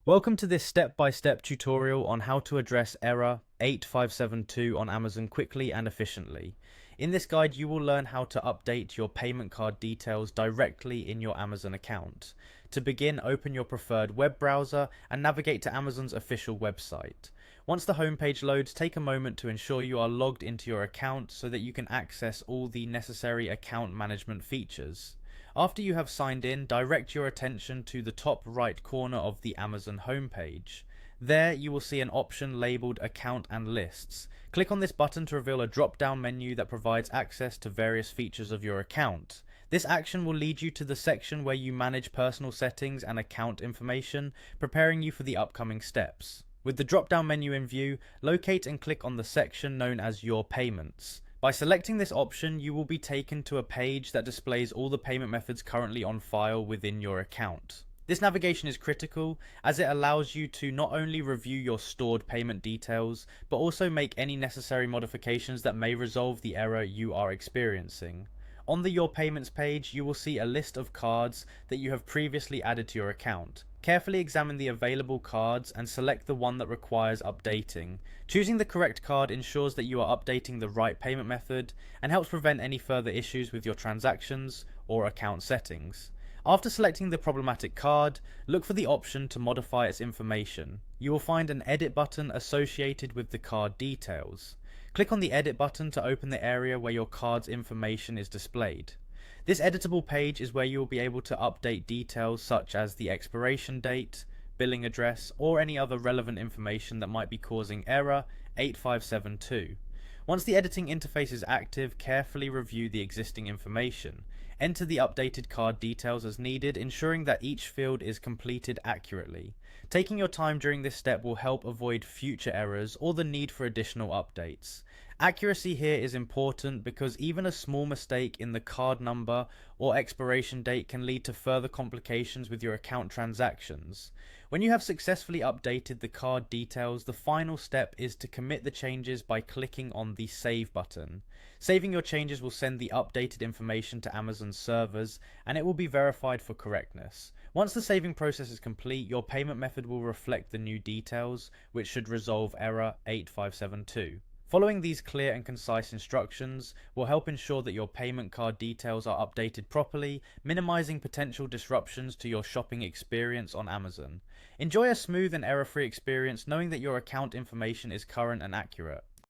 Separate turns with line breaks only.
Welcome to this step-by-step tutorial on how to address error 8572 on Amazon quickly and efficiently. In this guide, you will learn how to update your payment card details directly in your Amazon account. To begin, open your preferred web browser and navigate to Amazon's official website. Once the homepage loads, take a moment to ensure you are logged into your account so that you can access all the necessary account management features. After you have signed in, direct your attention to the top right corner of the Amazon homepage. There you will see an option labeled Account and Lists. Click on this button to reveal a drop-down menu that provides access to various features of your account. This action will lead you to the section where you manage personal settings and account information, preparing you for the upcoming steps. With the drop-down menu in view, locate and click on the section known as Your Payments. By selecting this option, you will be taken to a page that displays all the payment methods currently on file within your account. This navigation is critical as it allows you to not only review your stored payment details, but also make any necessary modifications that may resolve the error you are experiencing. On the Your Payments page, you will see a list of cards that you have previously added to your account. Carefully examine the available cards and select the one that requires updating. Choosing the correct card ensures that you are updating the right payment method and helps prevent any further issues with your transactions or account settings. After selecting the problematic card, look for the option to modify its information. You will find an edit button associated with the card details. Click on the edit button to open the area where your card's information is displayed. This editable page is where you will be able to update details such as the expiration date, billing address, or any other relevant information that might be causing error 8572. Once the editing interface is active, carefully review the existing information. Enter the updated card details as needed, ensuring that each field is completed accurately. Taking your time during this step will help avoid future errors or the need for additional updates. Accuracy here is important because even a small mistake in the card number or expiration date can lead to further complications with your account transactions. When you have successfully updated the card details, the final step is to commit the changes by clicking on the Save button. Saving your changes will send the updated information to Amazon's servers and it will be verified for correctness. Once the saving process is complete, your payment method will reflect the new details, which should resolve error 8572. Following these clear and concise instructions will help ensure that your payment card details are updated properly, minimizing potential disruptions to your shopping experience on Amazon. Enjoy a smooth and error-free experience knowing that your account information is current and accurate.